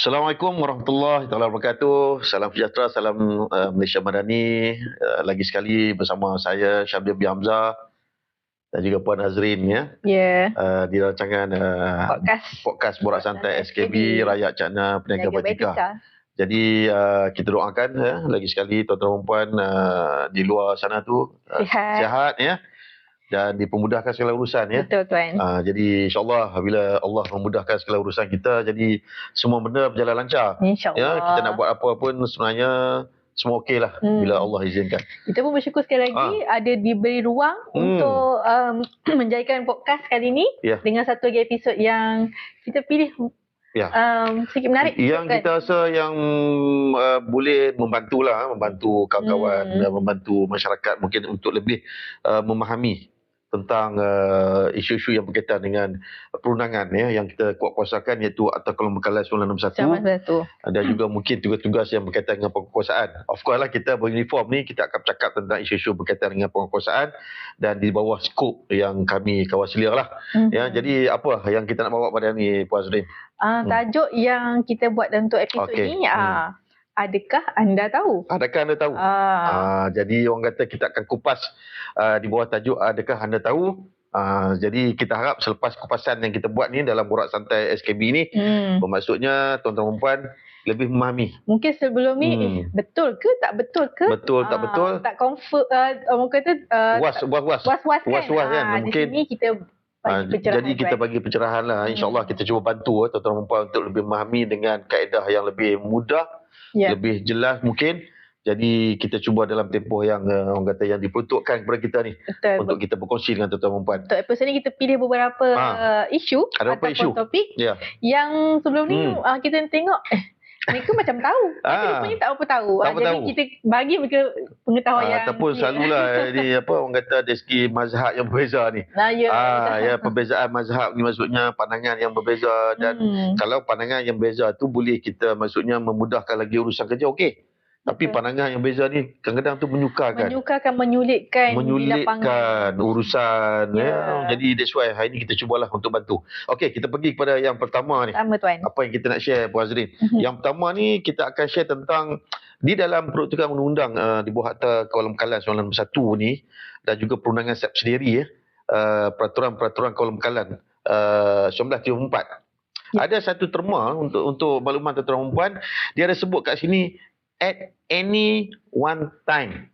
Assalamualaikum warahmatullahi taala wabarakatuh. Salam sejahtera, salam Malaysia Madani. Lagi sekali bersama saya Syabdir bin Hamzah dan juga Puan Azrin ya. Ya. Di rancangan podcast Borak Santai SKB Rakyat Cakna Peniaga Batikah. Jadi kita doakan lagi sekali tuan-tuan dan puan di luar sana tu sihat ya. Dan dipermudahkan segala urusan ya. Betul tuan. Jadi insyaAllah bila Allah memudahkan segala urusan kita, jadi semua benda berjalan lancar. InsyaAllah. Ya, kita nak buat apa pun sebenarnya semua okey lah bila Allah izinkan. Kita pun bersyukur sekali lagi ada diberi ruang untuk menjadikan podcast kali ini dengan satu lagi episod yang kita pilih sedikit menarik. Yang kita rasa yang boleh membantu kawan-kawan dan membantu masyarakat mungkin untuk lebih memahami tentang isu-isu yang berkaitan dengan perundangan yang kita kuatkuasakan, iaitu Akta Keluaran Pembekalan 961 dan juga mungkin tugas-tugas yang berkaitan dengan penguasaan. Of course lah, kita beruniform ni kita akan bercakap tentang isu-isu berkaitan dengan penguasaan dan di bawah skop yang kami kawal selia lah. Jadi apa yang kita nak bawa pada ni Puan Azrin? Tajuk yang kita buat untuk episod ni adakah anda tahu? Adakah anda tahu? Jadi orang kata kita akan kupas di bawah tajuk adakah anda tahu? Jadi kita harap selepas kupasan yang kita buat ni dalam Borak Santai SKB ni, bermaksudnya tuan-tuan dan puan lebih memahami. Mungkin sebelum ni betul ke tak betul ke? Betul tak betul? Tak confirm, orang kata was-was kan? Mungkin di sini kita jadi kita bagi pencerahan lah. InsyaAllah kita cuba bantu tuan-tuan dan puan untuk lebih memahami dengan kaedah yang lebih mudah, lebih jelas mungkin. Jadi kita cuba dalam tempoh yang orang kata yang diperuntukkan kepada kita ni. Betul. Untuk kita berkongsi dengan tuan-tuan dan puan. Untuk episod ni kita pilih beberapa isu ataupun topik yang sebelum ni kita tengok mereka macam tahu, tapi rupanya tak apa tahu. Jadi kita bagi mereka pengetahuan yang ataupun selalulah ni orang kata dari segi mazhab yang berbeza ni. Perbezaan mazhab ni maksudnya pandangan yang berbeza, dan kalau pandangan yang berbeza tu boleh kita maksudnya memudahkan lagi urusan kerja, okey. Tapi pandangan yang beza ni kadang-kadang tu menyukarkan, menyulitkan urusan. Jadi that's why hari ni kita cubalah untuk bantu. Okey, kita pergi kepada yang pertama ni. Tuan. Apa yang kita nak share Puan Azrin? Yang pertama ni kita akan share tentang di dalam peruntukan undang-undang di bawah Akta Keluaran Pembekalan 961 ni dan juga perundangan subsidiari peraturan-peraturan Keluaran Pembekalan 1934. Ada satu terma untuk makluman tuan-tuan dan puan, dia ada sebut kat sini at any one time.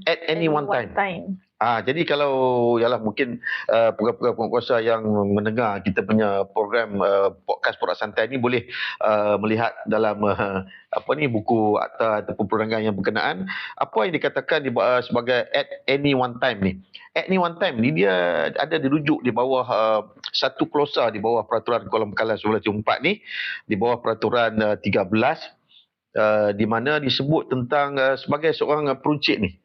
At any one time. Jadi kalau mungkin program-program penguasa yang mendengar kita punya program podcast Borak Santai ni boleh melihat dalam buku akta ataupun perundangan yang berkenaan apa yang dikatakan sebagai at any one time ni. At any one time ni dia ada dirujuk di bawah satu klausa di bawah peraturan Keluaran Pembekalan 1974 ni, di bawah peraturan 13 di mana disebut tentang sebagai seorang peruncit ni.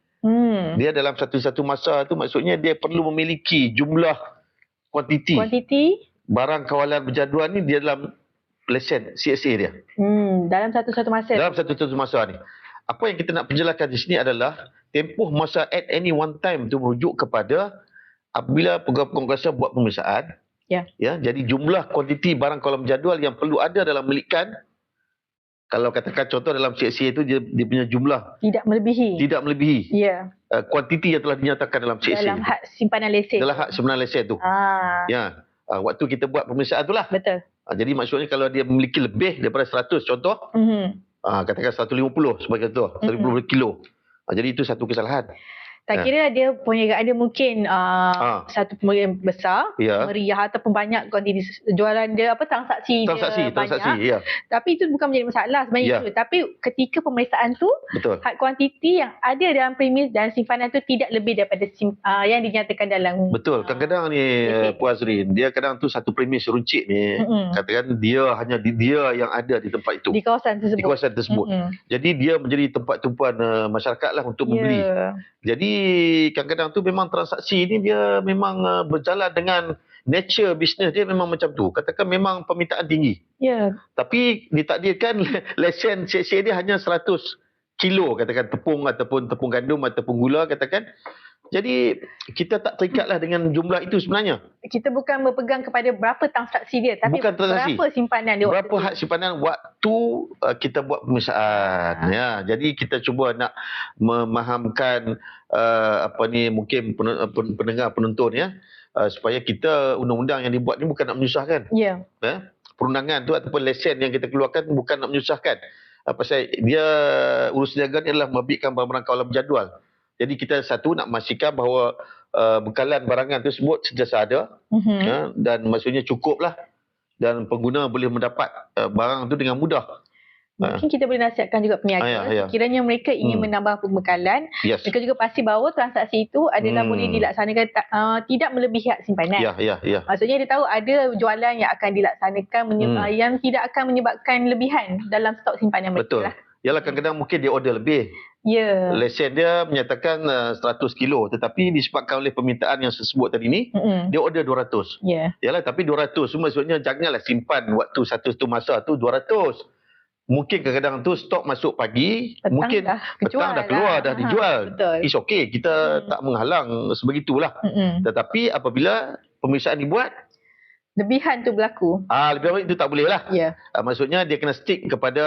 Dia dalam satu masa tu maksudnya dia perlu memiliki jumlah kuantiti barang kawalan berjadual ni dia dalam lesen CSA dia. Dalam satu masa ni. Apa yang kita nak penjelaskan di sini adalah tempoh masa at any one time tu merujuk kepada apabila pegawai penguasa buat pemeriksaan. Jadi jumlah kuantiti barang kawalan berjadual yang perlu ada dalam milikan. Kalau katakan contoh dalam CSA itu dia punya jumlah tidak melebihi kuantiti yang telah dinyatakan dalam CSA, dalam hak simpanan lesen, tu. Waktu kita buat pemeriksaan itulah. Betul. Jadi maksudnya kalau dia memiliki lebih daripada 100 contoh, katakan 150 sebagai contoh, 150 kilo. Jadi itu satu kesalahan. Tak kira dia perniagaan dia mungkin satu perniagaan besar, meriah ataupun banyak kuantiti jualan dia, transaksi banyak. Tapi itu bukan menjadi masalah sebenarnya itu. Tapi ketika pemeriksaan tu, had kuantiti yang ada dalam premis dan simpanan tu tidak lebih daripada yang dinyatakan dalam. Betul. Kadang-kadang ni Puan Azrin, dia kadang tu satu premis runcit ni, katakan dia hanya dia yang ada di tempat itu. Di kawasan tersebut. Jadi dia menjadi tempat tumpuan masyarakat lah untuk membeli. Jadi kadang-kadang tu memang transaksi ni dia memang berjalan dengan nature bisnes dia memang macam tu. Katakan memang permintaan tinggi. Tapi ditakdirkan lesen CSA dia hanya 100 kilo katakan tepung ataupun tepung gandum ataupun gula katakan. Jadi kita tak terikatlah dengan jumlah itu sebenarnya. kita bukan berpegang kepada berapa transaksi dia, tapi bukan transaksi. Berapa simpanan dia. Berapa had simpanan waktu kita buat pemeriksaan. Ya, jadi kita cuba nak memahamkan mungkin pendengar penonton ya, supaya kita undang-undang yang dibuat ni bukan nak menyusahkan. Ya. Perundangan tu ataupun lesen yang kita keluarkan bukan nak menyusahkan. Pasal dia urus niaga ni adalah membitkan barang-barang kawalan berjadual. Jadi kita satu nak memastikan bahawa bekalan barangan tersebut sentiasa ada dan maksudnya cukup lah dan pengguna boleh mendapat barang tu dengan mudah. Mungkin kita boleh nasihatkan juga peniaga sekiranya mereka ingin menambah pembekalan, mereka juga pasti bahawa transaksi itu adalah boleh dilaksanakan tidak melebihi had simpanan. Maksudnya dia tahu ada jualan yang akan dilaksanakan yang tidak akan menyebabkan lebihan dalam stok simpanan mereka. Betul. Yalah, kadang-kadang mungkin dia order lebih. Lesen dia menyatakan 100 kilo tetapi disebabkan oleh permintaan yang tersebut tadi ni dia order 200. Yalah, tapi 200 tu maksudnya janganlah simpan waktu satu masa tu 200. Mungkin kadang-kadang tu stok masuk pagi, mungkin petang dah keluar dah dijual. It's okay, kita tak menghalang sebegitulah. Tetapi apabila pemeriksaan dibuat lebihan tu berlaku. Lebihan itu tak boleh lah. Maksudnya dia kena stick kepada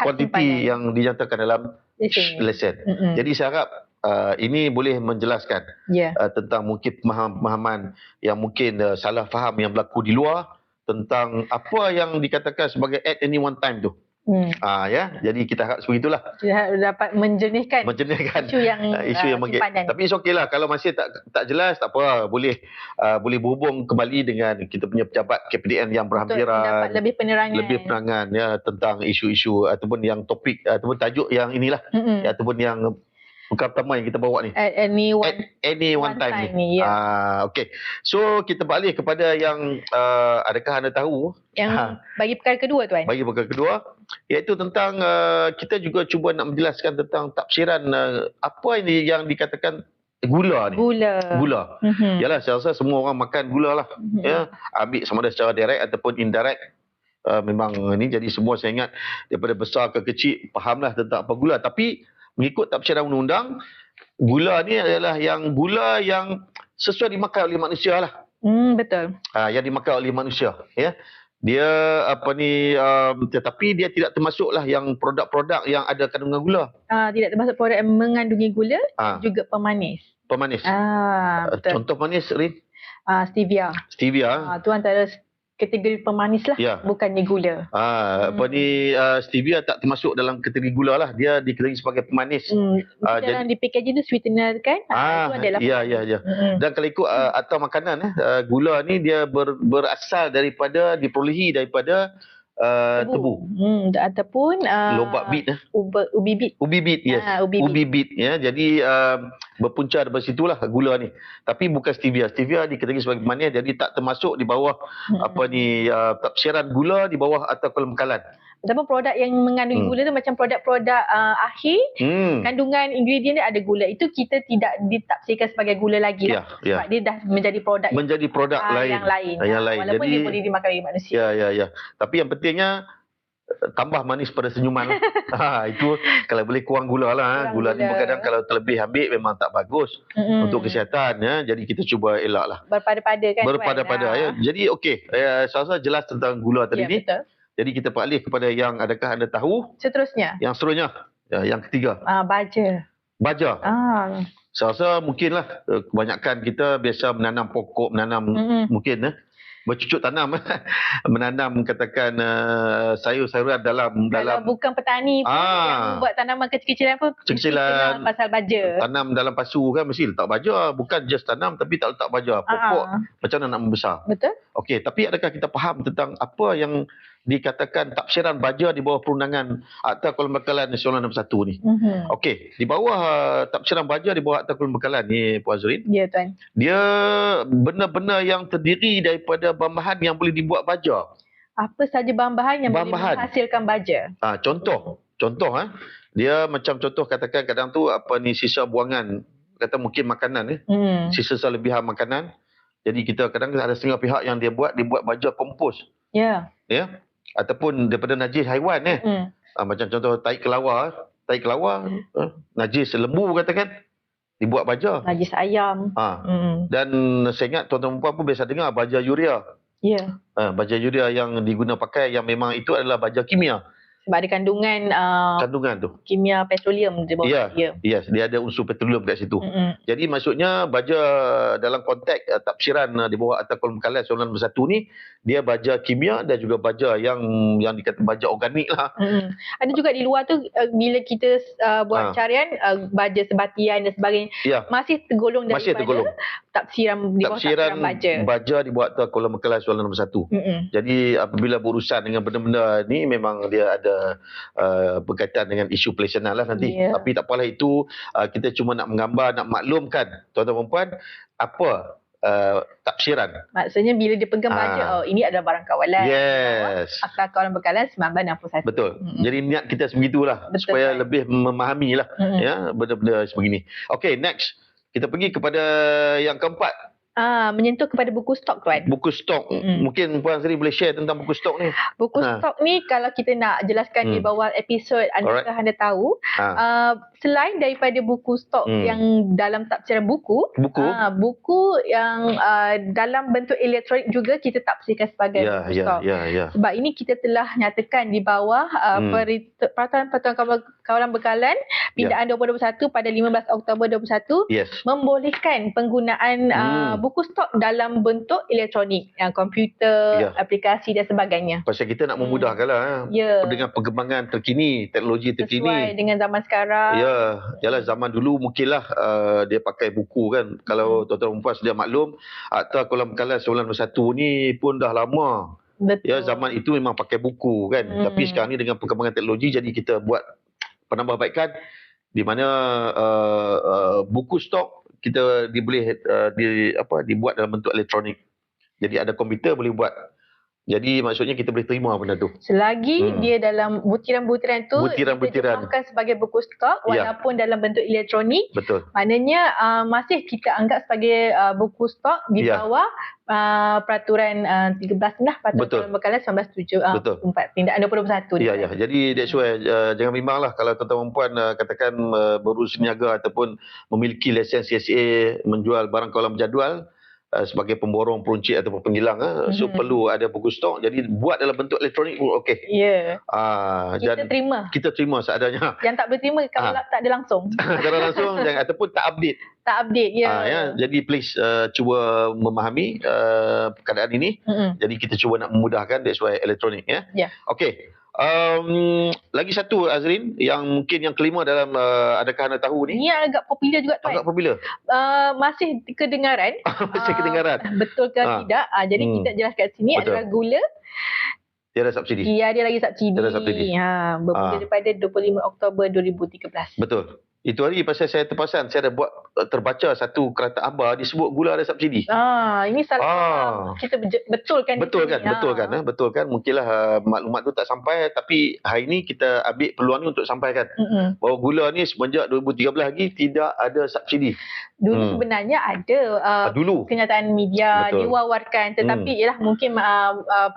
kuantiti yang dinyatakan dalam lesen. Jadi saya harap ini boleh menjelaskan tentang mungkin pemahaman yang mungkin salah faham yang berlaku di luar tentang apa yang dikatakan sebagai at any one time tu. Jadi kita harap sebegitulah. Kita dapat menjernihkan isu yang simpanan. Tapi okey lah, kalau masih tak jelas tak apa, boleh berhubung kembali dengan kita punya pejabat KPDN yang berhampiran, lebih penerangan ya tentang isu-isu ataupun yang topik ataupun tajuk yang inilah ataupun yang bukan pertama yang kita bawa ni. At any one time ni. Okey. So kita beralih kepada yang adakah anda tahu yang bagi perkara kedua tuan? Bagi perkara kedua iaitu tentang kita juga cuba nak menjelaskan tentang tafsiran apa ini yang dikatakan gula ni. Gula. Yalah, saya rasa semua orang makan gula lah. Ambil sama ada secara direct ataupun indirect. Memang ni jadi semua saya ingat daripada besar ke kecil fahamlah tentang apa gula, tapi mengikut tafsiran undang-undang, gula ni adalah gula yang sesuai dimakan oleh manusia lah. Betul. Yang dimakan oleh manusia. Ya. Dia tetapi dia tidak termasuklah yang produk-produk yang ada kandungan gula. Tidak termasuk produk yang mengandungi gula, juga pemanis. Betul. Contoh manis, Rin? Stevia. Tu antara kategori pemanis lah, bukannya gula. Stevia tak termasuk dalam kategori gula lah. Dia dikategori sebagai pemanis. Dalam di packaging tu sweetener kan? Itu adalah Dan kalau ikut atau makanan, gula ni dia berasal diperolehi daripada tebu. Ataupun lobak bit. Ubi bit. Ubi bit, yes. Ubi bit. Ya. Jadi berpunca dari situlah gula ni. Tapi bukan stevia. Stevia dikategori sebagai manis, jadi tak termasuk di bawah tafsiran gula di bawah atau bekalan. Ataupun produk yang mengandungi gula tu macam produk-produk akhir, kandungan ingredient dia ada gula. Itu kita tidak ditafsirkan sebagai gula lagi lah. Sebab dia dah menjadi produk lain. Yang lain. Walaupun dia boleh dimakan oleh manusia. Tapi yang pentingnya tambah manis pada senyuman lah. Itu kalau boleh kurang gula lah. Gula ni kadang kalau terlebih ambil memang tak bagus untuk kesihatan. Jadi kita cuba elak lah. Berpada-pada kan. Berpada-pada. Jadi okey. Saya rasa jelas tentang gula tadi ni. Betul. Jadi kita beralih kepada yang adakah anda tahu? Seterusnya. Yang seterusnya. Yang ketiga. Baja. Saya rasa mungkinlah kebanyakan kita biasa menanam pokok, mungkin bercucuk tanam, menanam katakan sayur-sayuran dalam bukan petani pun yang buat tanaman kecil-kecilan pun kecil-kecilan pasal baja. Tanam dalam pasu kan mesti letak baja, bukan just tanam tapi tak letak baja. Pokok macam mana nak membesar. Betul. Okey, tapi adakah kita faham tentang apa yang dikatakan tafsiran baja di bawah perundangan Akta Kawalan Bekalan Nasional nombor 1 ni? Okey, di bawah tafsiran baja di bawah Akta Kawalan Bekalan ni Puan Azrin. Ya tuan. Dia benda-benda yang terdiri daripada bahan-bahan yang boleh dibuat baja. Apa saja bahan-bahan yang boleh menghasilkan baja? Contoh dia macam contoh katakan kadang tu sisa buangan, kata mungkin makanan sisa selebihan makanan. Jadi kita kadang ada setengah pihak yang dia buat baja kompos. Ya. Ataupun daripada najis haiwan macam contoh tai kelawar najis lembu katakan. Dibuat baja. Najis ayam. Dan saya ingat tuan-tuan perempuan pun biasa dengar baja yuria. Ya. Baja yuria yang diguna pakai yang memang itu adalah baja kimia. Sebab ada kandungan tu kimia petroleum di bawah dia. Yes, dia ada unsur petroleum kat situ. Jadi maksudnya baja dalam konteks tafsiran di bawah Akta Kuala Bekalan 91 ni, dia baja kimia dan juga baja yang dikata baja organik lah. Ada juga di luar tu bila kita buat carian baja sebatian dan sebagainya, masih tergolong daripada tafsiran di bawah tafsiran baja di bawah Akta Kuala Bekalan 91. Jadi apabila berurusan dengan benda-benda ni, memang dia ada berkaitan dengan isu pelesenan lah nanti. Tapi tak apalah itu, kita cuma nak menggambar, nak maklumkan tuan-tuan perempuan apa tafsiran. Maksudnya bila dia pegang baja, ini adalah barang kawalan. Yes. Akta Kuala Bekalan 1961. Betul. Jadi niat kita sebegitulah, supaya lebih memahami lah ya, benda-benda sebegini. Okay, next. Kita pergi kepada yang keempat. Menyentuh kepada buku stok, tuan. Buku stok. Mungkin Puan Sri boleh share tentang buku stok ni. Buku stok ni kalau kita nak jelaskan di bawah episod, adakah anda tahu, selain daripada buku stok yang dalam tafsiran buku yang dalam bentuk elektronik juga kita tafsirkan sebagai buku stok. Sebab ini kita telah nyatakan di bawah Peraturan Kawalan Bekalan Pindaan 2021 pada 15 Oktober 2021 membolehkan penggunaan buku stok dalam bentuk elektronik, komputer, aplikasi dan sebagainya. Pasal kita nak memudahkan lah dengan perkembangan terkini, teknologi terkini. Sesuai dengan zaman sekarang. Yalah, zaman dulu mungkinlah dia pakai buku kan. Kalau tuan-tuan perempuan sedia maklum, Akta Kuala Bekalan 91 ni pun dah lama. Betul. Ya, zaman itu memang pakai buku kan. Tapi sekarang ni dengan perkembangan teknologi, jadi kita buat penambahbaikan di mana buku stok kita dibuat dalam bentuk elektronik. Jadi ada komputer boleh buat. Jadi maksudnya kita boleh terima benda tu. Selagi dia dalam butiran-butiran tu dijemahkan sebagai buku stok walaupun dalam bentuk elektronik. Betul. Maknanya masih kita anggap sebagai buku stok di bawah peraturan 13 lah, Peraturan Kawalan Bekalan 1974 Pindaan 2021. Ya. Jadi that's why jangan bimbanglah kalau tuan-tuan perempuan katakan berusaha niaga ataupun memiliki lesen CSA menjual barang kawalan berjadual sebagai pemborong, peruncit ataupun penghilang, so perlu ada buku stok. Jadi buat dalam bentuk elektronik pun okey. Kita terima seadanya. Yang tak boleh terima kalau tak ada langsung. Kalau langsung jangan, ataupun tak update. Jadi please cuba memahami keadaan ini. Jadi kita cuba nak memudahkan, that's why elektronik ya. Okey. Lagi satu, Azrin, yang mungkin yang kelima dalam adakah anda tahu ni? Ini agak popular juga, tuan. Agak popular. Masih kedengaran. Masih kedengaran. Betul ke tidak? Jadi kita jelaskan kat sini adalah gula. Dia ada subsidi. Dia ada lagi subsidi. Dia ada subsidi. Bermula daripada 25 Oktober 2013. Betul. Itu hari pasal saya terperasan, saya ada terbaca satu kereta abar disebut gula ada subsidi. Ini salah kita betulkan. Betul kan. Mungkinlah maklumat tu tak sampai, tapi hari ni kita ambil peluang ni untuk sampaikan bahawa gula ni semenjak 2013 lagi tidak ada subsidi. Dulu sebenarnya ada kenyataan media diwawarkan, tetapi ialah mungkin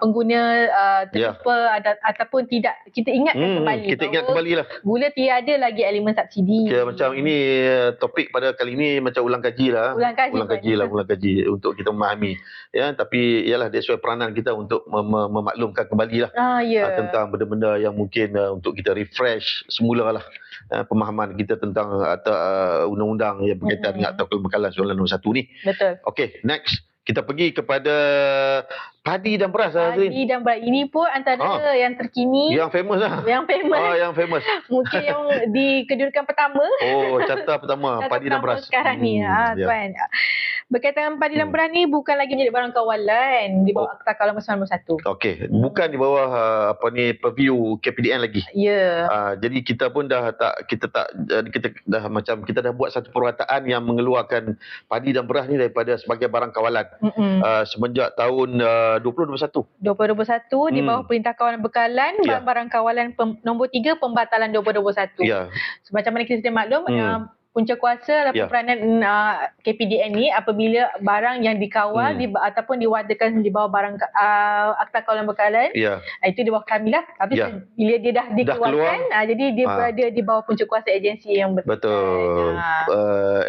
pengguna terlupa ataupun tidak kita ingatkan kembali. Kita ingat kembali lah. Gula tiada lagi elemen subsidi. Macam ini topik pada kali ini macam ulang kaji lah untuk kita memahami tapi ialah that's why peranan kita untuk memaklumkan kembali lah tentang benda-benda yang mungkin untuk kita refresh semula lah pemahaman kita tentang undang-undang yang berkaitan dengan Akta Kuala Bekalan 91 ni. Betul. Okay, next kita pergi kepada padi dan beras. Padi dan beras ini pun antara yang terkini. Yang famous lah. Yang famous. Mungkin yang di kedudukan pertama. Carta pertama padi dan beras. Sekarang ni, tuan. Berkaitan dengan padi dan beras ni bukan lagi menjadi barang kawalan di bawah Akta Kawalan 91. Okey, bukan di bawah purview KPDN lagi. Jadi kita pun dah buat satu perwataan yang mengeluarkan padi dan beras ni daripada sebagai barang kawalan. Semenjak tahun 2021 di bawah Perintah Kawalan Bekalan Barang Kawalan nombor 3 Pembatalan 2021. So, macam mana kita sedia maklum, punca kuasa dalam peranan KPDN ni apabila barang yang dikawal ataupun diwadakan di bawah barang Akta Kawalan Bekalan, itu di bawah kami lah. Tapi bila dia dah dikeluarkan, jadi dia berada di bawah punca kuasa agensi yang betul.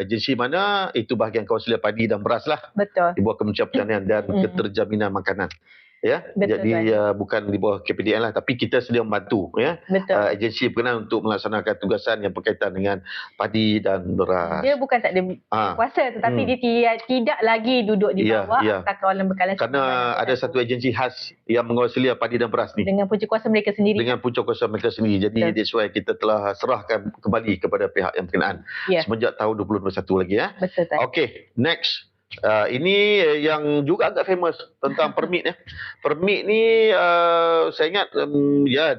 Agensi mana? Itu bahagian kawasan padi dan beras lah. Betul. Di bawah Kementerian Pertanian dan Keterjaminan Makanan. Ya, betul, jadi bukan di bawah KPDN lah, tapi kita sedia membantu agensi berkenaan untuk melaksanakan tugasan yang berkaitan dengan padi dan beras. Dia bukan tak ada kuasa, tetapi dia tidak lagi duduk di bawah Akta Kawalan Bekalan. Kerana ada satu agensi khas yang mengawasi padi dan beras ni dengan punca kuasa mereka sendiri. Jadi that's why kita telah serahkan kembali kepada pihak yang berkenaan semenjak tahun 2021 lagi ya. Betul. Okey, next. Ini yang juga agak famous tentang permit ya. Permit ni saya ingat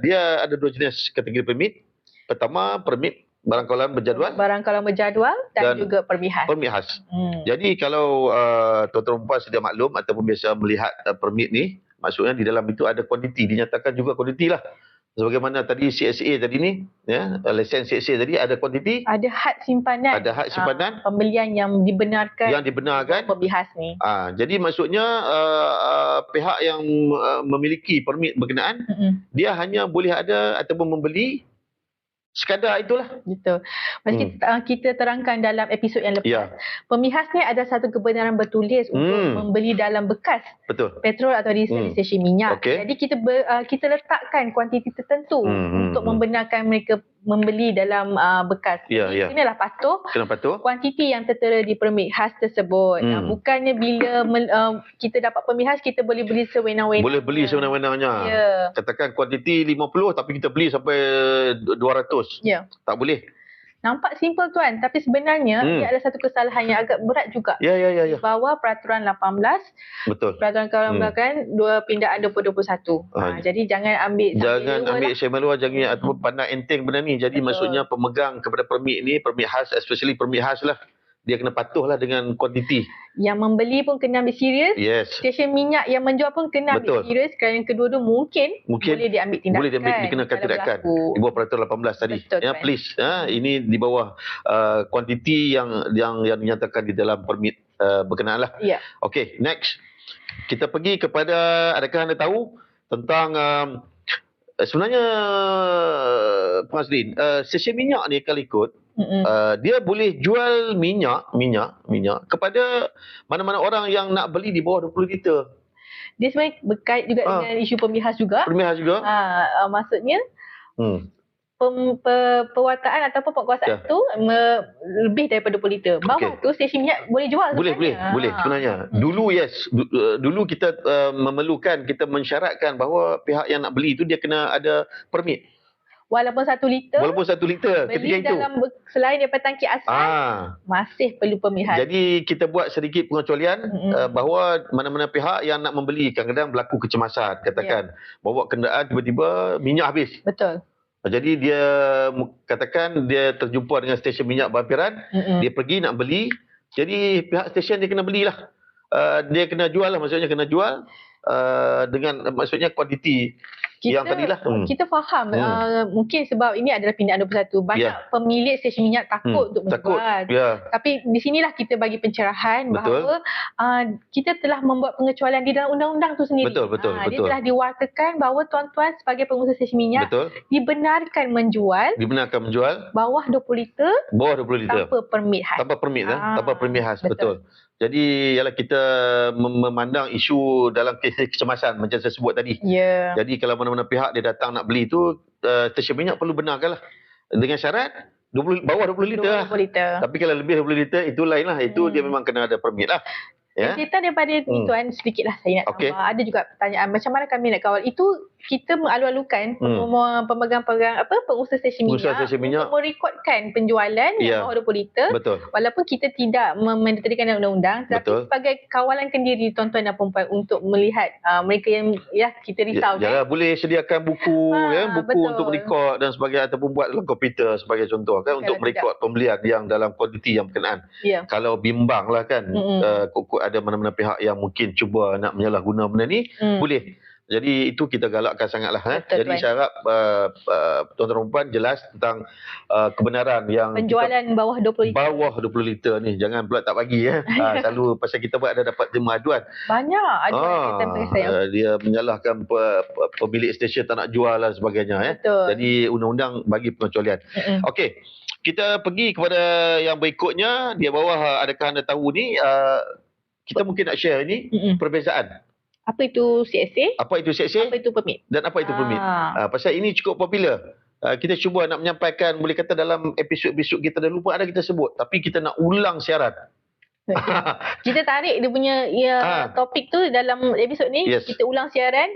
dia ada dua jenis kategori permit. Pertama, permit barang kawalan berjadual. Barang kawalan berjadual dan juga permit khas. Permit khas. Jadi kalau tuan-tuan puan sedia maklum ataupun biasa melihat permit ni, maksudnya di dalam itu ada kuantiti, dinyatakan juga kuantiti lah. Sebagaimana tadi CSA tadi ni, lesen CSA tadi ada kuantiti, ada had simpanan, pembelian yang dibenarkan permit khas ni. Jadi maksudnya pihak yang memiliki permit berkenaan, dia hanya boleh ada ataupun membeli sekadar itulah. Betul. Macam kita terangkan dalam episod yang lepas. Permit khas ni ada satu kebenaran bertulis untuk membeli dalam bekas. Betul. Petrol atau diesel di stesen minyak. Jadi kita letakkan kuantiti tertentu untuk membenarkan mereka membeli dalam bekas. Kenalah patuh kuantiti yang tertera di permit khas tersebut. Bukannya bila kita dapat permit khas kita boleh beli sewenang-wenang. Boleh beli sewenang-wenangnya. Katakan kuantiti 50 tapi kita beli sampai 200. Tak boleh. Nampak simple tuan, tapi sebenarnya dia ada satu kesalahan yang agak berat juga. Di bawah peraturan 18. Betul. Peraturan Kawalan Bekalan 2 pindaan 2021. Jadi jangan ambil semua ataupun pandang enteng benda ni. Jadi maksudnya pemegang kepada permit ni, permit khas, especially permit khas lah, dia kena patuhlah dengan kuantiti. Yang membeli pun kena ambil serius. Stesen minyak yang menjual pun kena ambil serius. Kerana yang kedua tu mungkin boleh diambil tindakan. Boleh dikenakan tindakan. Di bawah peraturan 18 tadi. Please. Ini di bawah kuantiti yang dinyatakan di dalam permit berkenaan lah. Okey, next. Kita pergi kepada, adakah anda tahu tentang sebenarnya Pengasrin, stesen minyak ni kalau ikut, dia boleh jual minyak kepada mana-mana orang yang nak beli di bawah 20 liter. Dia sebenarnya berkait juga dengan isu permit khas juga. Maksudnya pewartaan ataupun penguasaan tu lebih daripada 20 liter. Bawah tu stesen minyak boleh jual sebenarnya. Boleh sebenarnya. Dulu kita memerlukan, kita mensyaratkan bahawa pihak yang nak beli tu dia kena ada permit. Walaupun 1 liter. Ketika itu. Selain daripada tangki asal, masih perlu permit khas. Jadi kita buat sedikit pengecualian bahawa mana-mana pihak yang nak membeli, kadang-kadang berlaku kecemasan. Katakan, bawa kenderaan tiba-tiba minyak habis. Betul. Jadi dia katakan dia terjumpa dengan stesen minyak berhampiran, dia pergi nak beli. Jadi pihak stesen dia kena belilah. Dia kena jual lah, maksudnya kena jual dengan maksudnya kuantiti yang tadilah. Kita faham mungkin sebab ini adalah pindaan 21. Banyak pemilik stesen minyak takut untuk menjual. Tapi di sinilah kita bagi pencerahan bahawa kita telah membuat pengecualian di dalam undang-undang tu sendiri. Betul. Dia telah diwartakan bahawa tuan-tuan sebagai pengusaha stesen minyak dibenarkan menjual bawah 20 liter tanpa permit khas. Tanpa permit khas. Betul. Jadi ialah kita memandang isu dalam kes kecemasan macam saya sebut tadi. Jadi kalau mana-mana pihak dia datang nak beli tu, stesen minyak perlu benarkan lah. Dengan syarat bawah 20 liter. Tapi kalau lebih 20 liter itu lain lah. Itu dia memang kena ada permit lah. Cerita daripada ni tuan, sedikit lah saya nak tambah. Ada juga pertanyaan macam mana kami nak kawal. Itu kita mengalu-alukan pemegang-pemegang pengusaha stesen minyak untuk merekodkan penjualan yang bawah 20 liter. Walaupun kita tidak mendetekan dalam undang-undang, tapi sebagai kawalan kendiri tuan-tuan dan puan-puan untuk melihat mereka yang kita risau. Boleh sediakan buku untuk merekod dan sebagainya, ataupun buat dalam komputer sebagai contoh kan, untuk merekod pembelian yang dalam kuantiti yang berkenaan. Kalau bimbang lah kan, ada mana-mana pihak yang mungkin cuba nak menyalahguna benda ni, boleh. Jadi itu kita galakkan sangatlah. Jadi saya harap tuan-tuan dan puan jelas tentang kebenaran yang penjualan bawah 20 liter. Bawah 20 liter ni. Jangan pula tak bagi selalu pasal kita buat ada dapat terima aduan. Banyak aduan dia menyalahkan pemilik stesen tak nak jual dan sebagainya. Betul. Jadi undang-undang bagi pengecualian. Okey. Kita pergi kepada yang berikutnya. Di bawah adakah anda tahu ni kita mungkin nak share ini perbezaan. Apa itu CSA? Apa itu CSA? Apa itu permit? Dan apa itu permit? Pasal ini cukup popular. Kita cuba nak menyampaikan, boleh kata dalam episod-episod kita dahulu pun ada kita sebut. Tapi kita nak ulang siaran. Kita tarik dia punya topik tu dalam episod ni. Kita ulang siaran.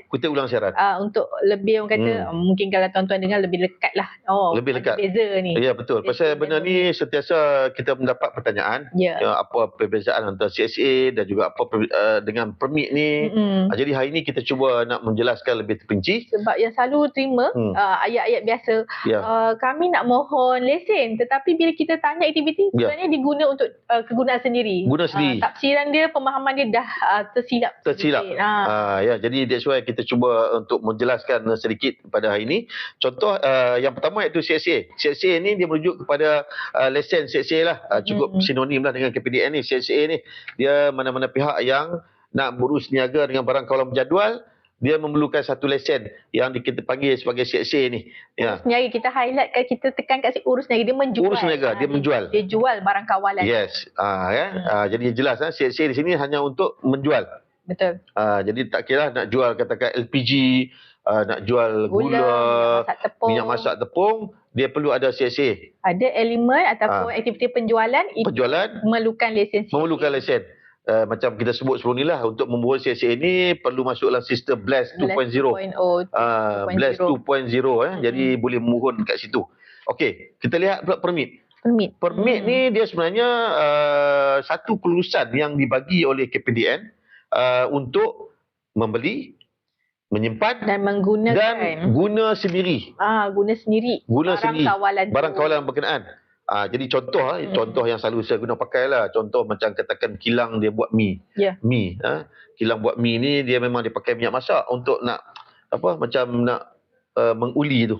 Untuk lebih orang kata mungkin kalau tuan-tuan dengar lebih dekat lah. Lebih dekat. Beza ni. Ya betul. Pasal benda ni sentiasa kita mendapat pertanyaan. Apa perbezaan antara CSA dan juga apa dengan permit ni. Jadi hari ni kita cuba nak menjelaskan lebih terperinci. Sebab yang selalu terima ayat-ayat biasa. Kami nak mohon lesen. Tetapi bila kita tanya aktiviti sebenarnya diguna untuk kegunaan sendiri. Tafsiran dia, pemahaman dia dah tersilap. Jadi that's why kita cuba untuk menjelaskan sedikit pada hari ini. Contoh yang pertama iaitu CSA. CSA ni dia merujuk kepada lesen CSA lah. Cukup sinonim lah dengan KPDN ni. CSA ni dia mana-mana pihak yang nak berurus niaga dengan barang kawalan berjadual, dia memerlukan satu lesen yang kita panggil sebagai CSA ni. Urus niaga, kita highlight, kita tekan kat urus niaga, dia menjual. Urus niaga, dia menjual. Dia jual barang kawalan. Yes. Jadi jelas CSA di sini hanya untuk menjual. Betul. Jadi tak kira nak jual katakan LPG, nak jual gula, minyak masak tepung, dia perlu ada CSA. Ada elemen ataupun aktiviti penjualan memerlukan lesen. Memerlukan lesen. Macam kita sebut sebelum ni lah, untuk membuat CSA ni perlu masuk dalam sistem BLAS 2.0. BLAS 2.0 jadi boleh memohon kat situ. Okey, kita lihat pula permit. Permit ni dia sebenarnya satu kelulusan yang dibagi oleh KPDN untuk membeli, menyimpan dan menggunakan dan guna sendiri. Barang kawalan berkenaan. Jadi contoh yang selalu saya guna pakai lah. Contoh macam katakan kilang dia buat mi. Mi. Kilang buat mi ni dia memang dia pakai minyak masak untuk nak menguli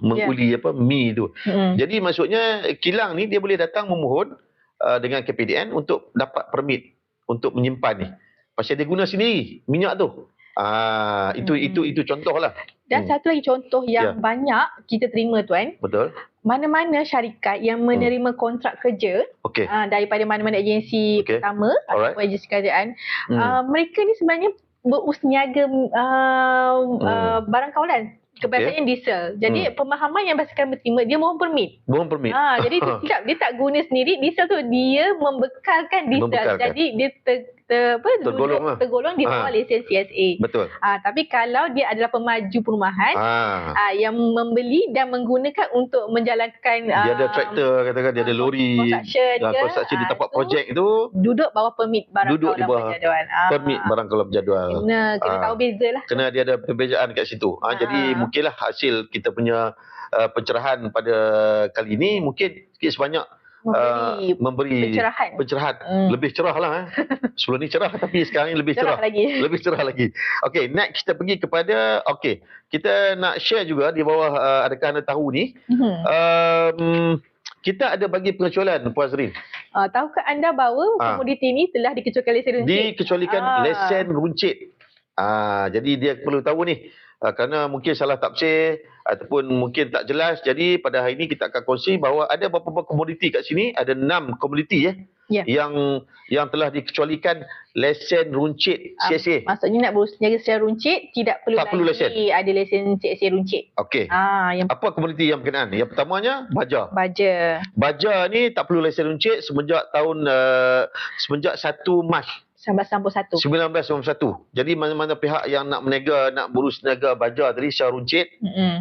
mi tu. Jadi maksudnya kilang ni dia boleh datang memohon dengan KPDN untuk dapat permit untuk menyimpan ni. Pasal dia guna sendiri minyak tu. Itu contohlah. Dan satu lagi contoh yang banyak kita terima tuan. Betul. Mana-mana syarikat yang menerima kontrak kerja daripada mana-mana agensi pertama ataupun agensi kerajaan, mereka ni sebenarnya berurus niaga barang kawalan. Kebiasaannya diesel. Jadi pemahaman yang basikal berterima, dia mohon permit. Jadi tidak, dia tak guna sendiri diesel tu, dia membekalkan diesel. Jadi dia tergolong di bawah lesen CSA. Betul. Tapi kalau dia adalah pemaju perumahan yang membeli dan menggunakan untuk menjalankan dia ada traktor, katakan dia ada lori, construction di tempat projek itu, duduk bawah permit barang kawalan berjadual. Permit barang kawalan berjadual. Kena tahu beza lah. Kena dia ada perbezaan kat situ. Jadi mungkinlah hasil kita punya pencerahan pada kali ini mungkin sikit sebanyak memberi pencerahan. Lebih cerah lah. Sebelum ni cerah tapi sekarang ni lebih cerah lagi. Lebih cerah lagi. Okey, next kita pergi kepada kita nak share juga di bawah adakah anda tahu ni kita ada bagi pengecualian Puan Azrin. Tahukah anda bahawa komoditi ni telah dikecualikan lesen runcit? Dikecualikan lesen runcit. Jadi dia perlu tahu ni. Kerana mungkin salah tafsir ataupun mungkin tak jelas. Jadi pada hari ini kita akan kongsi bahawa ada beberapa komoditi kat sini, ada 6 komoditi yang telah dikecualikan lesen runcit CSA. Maksudnya nak berurus niaga secara runcit tidak perlu lesen. Ada lesen CSA runcit. Okey. Apa komoditi yang berkenaan? Yang pertamanya baja. Baja ni tak perlu lesen runcit semenjak 1 Mac 1991. Jadi mana-mana pihak yang nak berniaga, nak berurus niaga baja tadi secara runcit,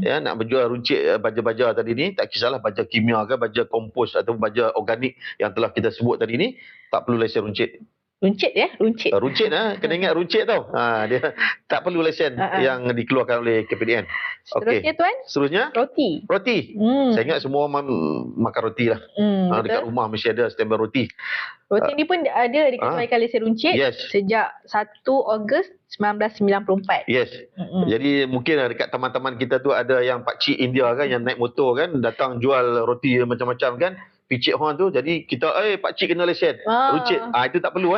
nak berjual runcit baja-baja tadi ni, tak kisahlah baja kimia ke, baja kompos atau baja organik yang telah kita sebut tadi ni, tak perlu lesen runcit. Runcit. Kena ingat runcit tau. Dia tak perlu lesen yang dikeluarkan oleh KPDN. Seterusnya tuan? Seterusnya? Roti. Roti. Saya ingat semua orang makan roti lah. Dekat rumah mesti ada standby roti. Roti ni pun ada dikecualikan lesen runcit sejak 1 Ogos 1994. Yes. Jadi mungkin dekat taman-taman kita tu ada yang pakcik India kan yang naik motor kan datang jual roti macam-macam kan. Picit orang tu. Jadi kita pakcik kena lesen runcit. Itu tak perlu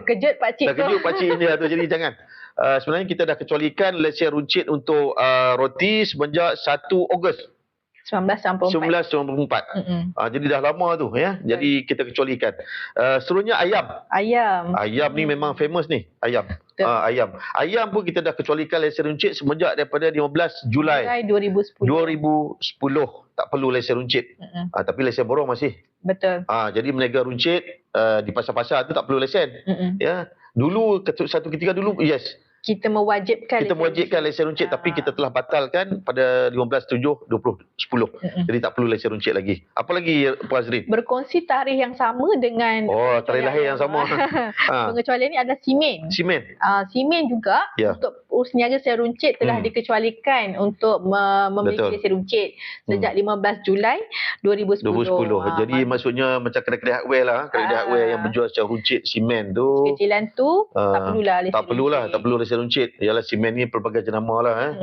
Terkejut pakcik tu. Terkejut pakcik India tu. Jadi jangan. Sebenarnya kita dah kecualikan lesen runcit untuk roti semenjak 1 Ogos 1994. Jadi dah lama tu ya. Jadi kita kecualikan. Seterusnya ayam ni memang famous ni. Ayam pun kita dah kecualikan lesen runcit semenjak daripada 15 Julai 2010. Tak perlu lesen runcit. Tapi lesen borong masih. Betul. Jadi meniaga runcit di pasar-pasar tu tak perlu lesen. Ya. Dulu satu ketika dulu kita mewajibkan lesen runcit tapi kita telah batalkan pada 15/7/2010. Jadi tak perlu lesen runcit lagi. Apa lagi Puan Azrin? Berkongsi tarikh yang sama dengan tarikh lahir yang sama. Pengecualian ni adalah simen. Simen juga untuk urus niaga lesen runcit telah dikecualikan untuk memiliki lesen runcit sejak 15 Julai 2010. Jadi maksudnya macam kedai-kedai hardware lah, kedai hardware yang berjual secara runcit simen tu. Kecilan tu tak perlulah lesen. Tak perlu lesen runcit. Ialah simen ni pelbagai jenama lah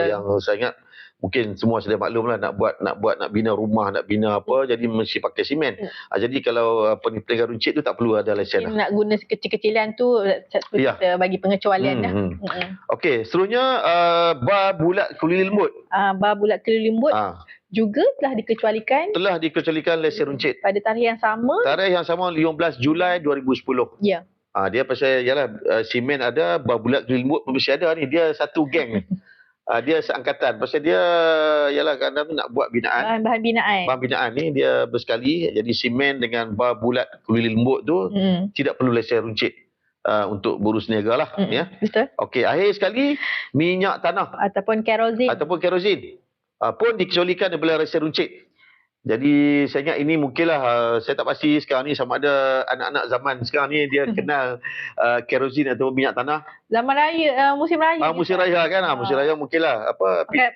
yang saya ingat mungkin semua sudah maklum lah nak bina rumah, nak bina apa, jadi mesti pakai simen. Jadi kalau peniaga runcit tu tak perlu ada lesen lah. Nak guna kecil-kecilan tu kita bagi pengecualian dah. Okey, seterusnya bar bulat kulit lembut. Bar bulat kulit lembut juga telah dikecualikan lesen runcit pada tarikh yang sama 15 Julai 2010. Dia pasal simen ada, bar bulat kulit lembut pun mesti ada ni. Dia satu geng ni. Dia seangkatan. Pasal dia kadang nak buat binaan. Bahan binaan ni dia bersekali. Jadi simen dengan bar bulat kulit lembut tu tidak perlu lesen runcit untuk berurus niaga lah. Betul. Okey, akhir sekali minyak tanah ataupun kerosin pun dikecualikan daripada lesen runcit. Jadi saya ingat ini mungkinlah saya tak pasti sekarang ni sama ada anak-anak zaman sekarang ni dia kenal kerosin atau minyak tanah. Zaman raya, musim raya. Musim raya kan. Musim raya mungkinlah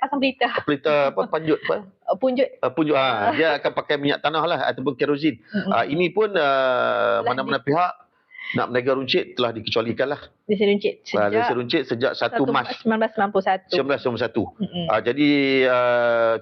pasang berita. Panjut punjut. Dia akan pakai minyak tanah lah ataupun kerosin. Ini pun mana-mana pihak nak meniaga runcit telah dikecualikan lah. Lesen runcit sejak 1 Mac 1991. Jadi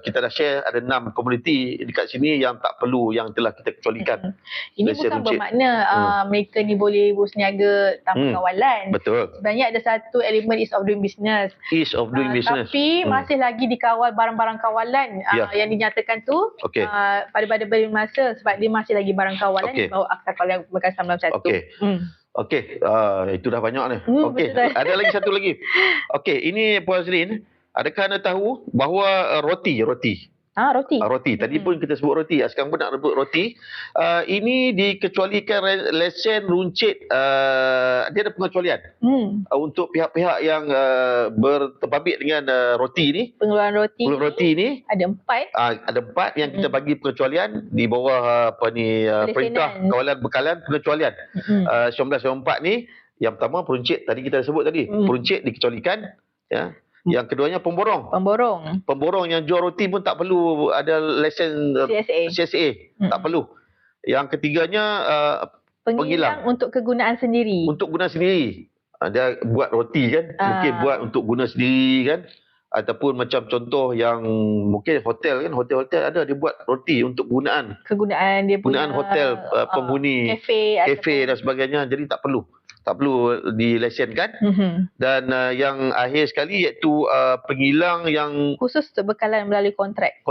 kita dah share ada 6 komuniti dekat sini yang tak perlu, yang telah kita kecualikan. Ini bukan bermakna mereka ni boleh berniaga tanpa kawalan. Betul. Sebenarnya ada satu elemen ease of doing business. Tapi masih lagi dikawal barang-barang kawalan yang dinyatakan tu pada masa sebab dia masih lagi barang kawalan di bawah Akta Kawalan Bekas 1991. Okey, itu dah banyak ni. Okey, ada lagi satu lagi. Okey, ini Puan Azrin, adakah anda tahu bahawa roti. Tadi pun kita sebut roti. Sekarang pun nak sebut roti. Ini dikecualikan lesen runcit. Dia ada pengecualian untuk pihak-pihak yang berterbabit dengan roti ni. Pengeluaran roti ni ada 4. Ada 4 yang kita bagi pengecualian di bawah Perintah Kawalan Bekalan Pengecualian 1994 ni. Yang pertama peruncit, tadi kita sebut tadi. Peruncit dikecualikan Yang keduanya pemborong. Pemborong yang jual roti pun tak perlu ada lesen CSA. Tak perlu. Yang ketiganya pengilang untuk kegunaan sendiri. Dia buat roti kan. Mungkin buat untuk guna sendiri kan. Ataupun macam contoh yang mungkin hotel kan. Hotel-hotel ada dia buat roti untuk kegunaan dia punya hotel, penghuni, kafe dan sebagainya. Jadi tak perlu dilesenkan. Dan yang akhir sekali iaitu pengilang yang khusus untuk bekalan melalui kontrak.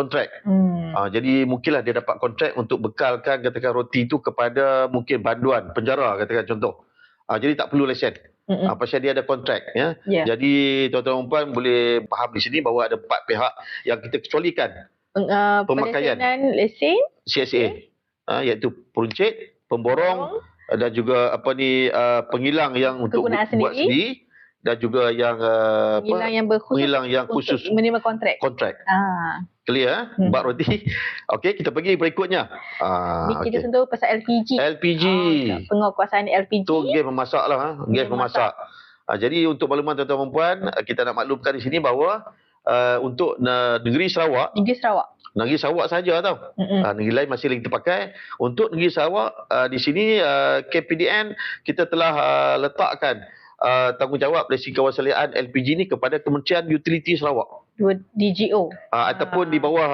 Jadi mungkinlah dia dapat kontrak untuk bekalkan katakan roti itu kepada mungkin banduan penjara katakan contoh. Jadi tak perlu lesen. Pasal dia ada kontrak Jadi tuan-tuan dan puan boleh faham di sini bahawa ada 4 pihak yang kita kecualikan pemakaian lesen CSA iaitu peruncit, pemborong dan juga pengilang yang untuk buat sendiri dan juga yang pengilang yang khusus menerima kontrak. Clear bab roti. Okey, kita pergi berikutnya. Ni kita sentuh pasal LPG. Penguasaan LPG. Tu gas memasak lah. Gas memasak. Jadi untuk makluman tuan-tuan dan puan, kita nak maklumkan di sini bahawa untuk negeri Sarawak. Negeri Sarawak saja tau. Negeri lain masih lagi terpakai. Untuk negeri Sarawak di sini KPDN kita telah letakkan tanggungjawab dari kewasalian LPG ni kepada Kementerian Utility Sarawak. DGO. Ataupun di bawah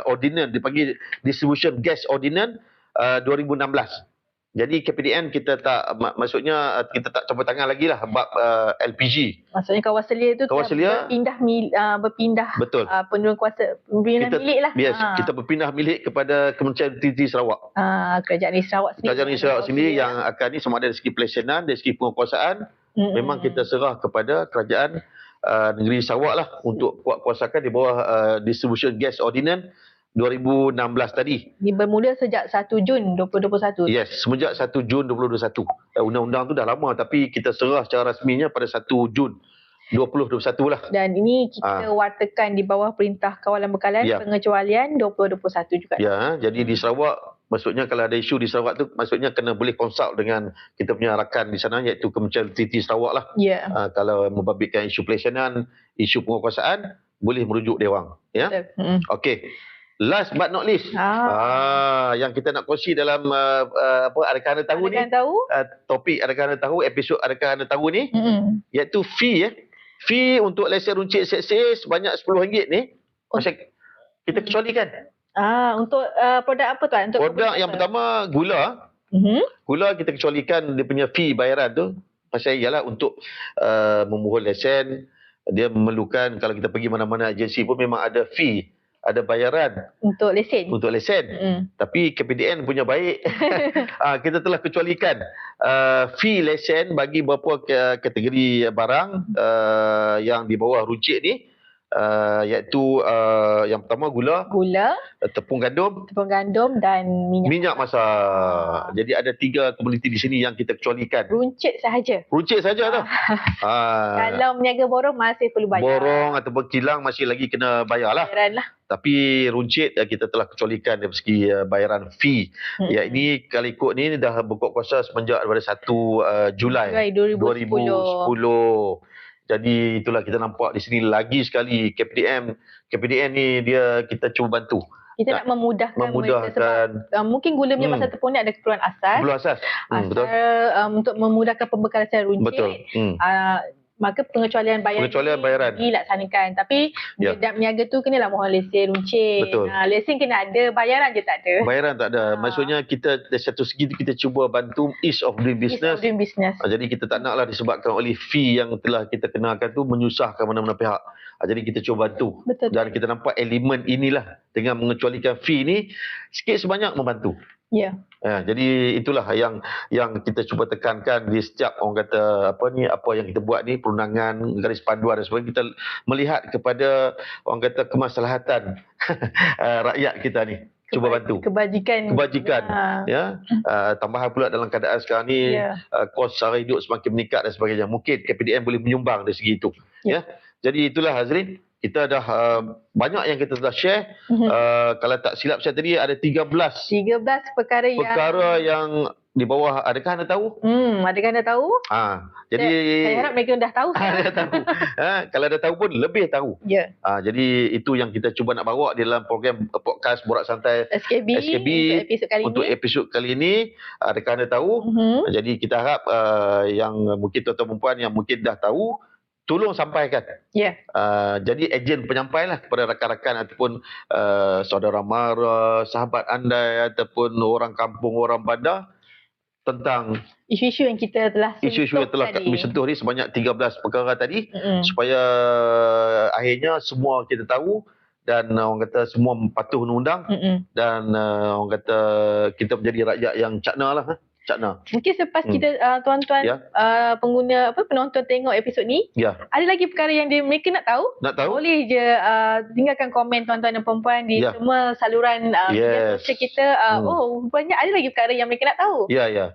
ordinance, dipanggil Distribution Gas Ordinance 2016. Jadi KPDN kita tak, maksudnya kita tak campur tangan lagi lah bab LPG. Maksudnya Kawasalia itu berpindah betul. Penurunan kuasa, berpindah milik lah. Yes, kita berpindah milik kepada Kementerian Utility Sarawak. Kerajaan Negeri Sarawak sendiri. Kerajaan Negeri Sarawak sendiri yang akan ni sama ada dari segi pelayanan, dari segi penguasaan, memang kita serah kepada Kerajaan Negeri Sarawak lah untuk kuasakan di bawah Distribution Gas Ordinance 2016 tadi. Ini bermula sejak 1 Jun 2021. Yes, semenjak 1 Jun 2021. Undang-undang tu dah lama tapi kita serah secara rasminya pada 1 Jun 2021 lah. Dan ini kita wartakan di bawah Perintah Kawalan Bekalan Pengecualian 2021 juga. Ya, jadi di Sarawak, maksudnya kalau ada isu di Sarawak tu, maksudnya kena boleh consult dengan kita punya rakan di sana iaitu Kementerian Utility Sarawak lah. Kalau membabitkan isu pelayanan, isu penguasaan, boleh merujuk dia orang. Ya. Okey. Last but not least, yang kita nak kongsi dalam adakah anda tahu topik adakah anda tahu, episod adakah anda tahu ni, iaitu fee fee untuk lesen runcit set-set sebanyak RM10 ni, kita kecualikan. Untuk produk apa tuan? Produk yang pertama gula. Gula kita kecualikan dia punya fee bayaran tu. Pasal ialah untuk memohon lesen, dia memerlukan, kalau kita pergi mana-mana agensi pun memang ada fee, ada bayaran untuk lesen. Tapi KPDN punya baik. Kita telah kecualikan fee lesen bagi beberapa kategori barang yang di bawah runcit ni, iaitu yang pertama gula, tepung gandum dan minyak masak. Jadi ada 3 komoditi di sini yang kita kecualikan. Runcit sahaja tau. Kalau meniaga borong masih perlu bayar. Borong ataupun kilang masih lagi kena bayar lah. Tapi runcit kita telah kecualikan dari segi bayaran fee. Ya, ini kalau ikut ni dah berkuat kuasa semenjak daripada 1 Julai 2010. Jadi itulah kita nampak di sini lagi sekali KPDN ni kita cuba bantu. Kita nak memudahkan sebab mungkin gula punya masa tepung ni ada keperluan asas. Betul. Untuk memudahkan pembekalan secara runcit. Betul. Maka pengecualian bayaran dilaksanakan. Tapi niaga tu kenalah mohon lesen runcit. Betul. Lesen kena ada, bayaran je tak ada. Bayaran tak ada. Maksudnya kita dari satu segi kita cuba bantu ease of doing business. Jadi kita tak naklah disebabkan oleh fee yang telah kita kenakan tu menyusahkan mana-mana pihak. Jadi kita cuba bantu. Betul. Dan kita nampak elemen inilah dengan mengecualikan fee ni sikit sebanyak membantu. Jadi itulah yang kita cuba tekankan di setiap orang kata apa yang kita buat ni, perundangan, garis panduan dan sebagainya, kita melihat kepada orang kata kemaslahatan rakyat kita ni. Cuba bantu. Kebajikan. Tambahan pula dalam keadaan sekarang ni kos sara hidup semakin meningkat dan sebagainya. Mungkin KPDN boleh menyumbang dari segi itu. Jadi itulah Hazrin. Kita dah banyak yang kita telah share. Kalau tak silap saya tadi ada 13 perkara yang di bawah. Adakah anda tahu? Adakah anda tahu? Jadi saya harap mereka dah tahu. Dah tahu. Kalau dah tahu pun lebih tahu. Jadi itu yang kita cuba nak bawa di dalam program podcast Borak Santai SKB untuk episod kali ini. Adakah anda tahu? Jadi kita harap yang mungkin tuan-tuan perempuan yang mungkin dah tahu, tolong sampaikan. Jadi ejen penyampai lah kepada rakan-rakan ataupun saudara mara, sahabat anda ataupun orang kampung, orang bandar tentang isu-isu yang kita telah kami sentuh ni sebanyak 13 perkara tadi, supaya akhirnya semua kita tahu dan orang kata semua patuh undang-undang dan orang kata kita menjadi rakyat yang cakna lah. Mungkin selepas kita tuan-tuan pengguna penonton tengok episod ni, ada lagi perkara yang mereka nak tahu? Boleh je tinggalkan komen tuan-tuan dan perempuan di semua saluran media sosial kita. Banyak ada lagi perkara yang mereka nak tahu.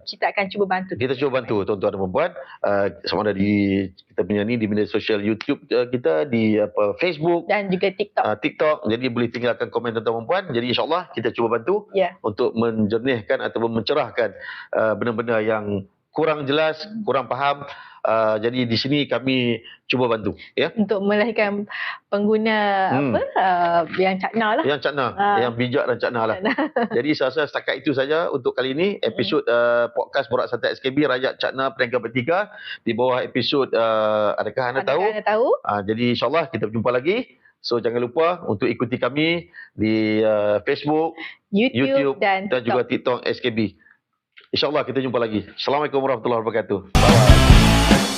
Kita akan cuba bantu. Kita cuba bantu tuan-tuan dan perempuan, sama ada di kita punya ni di media sosial YouTube kita, di Facebook dan juga TikTok. Jadi boleh tinggalkan komen tuan-tuan perempuan. Jadi insya-Allah kita cuba bantu untuk menjernihkan ataupun mencerahkan benda-benda yang kurang jelas, kurang faham. Jadi di sini kami cuba bantu, ya. Untuk melahirkan pengguna yang cakna lah. Yang cakna, yang bijak dan cakna lah. Jadi saya rasa setakat itu saja untuk kali ini episod podcast Borak Santai SKB Rakyat Cakna peringkat bertiga di bawah episod Adakah Anda Tahu? Jadi insyaAllah kita berjumpa lagi. So jangan lupa untuk ikuti kami di Facebook, YouTube dan juga TikTok SKB. InsyaAllah kita jumpa lagi. Assalamualaikum warahmatullahi wabarakatuh. Bye.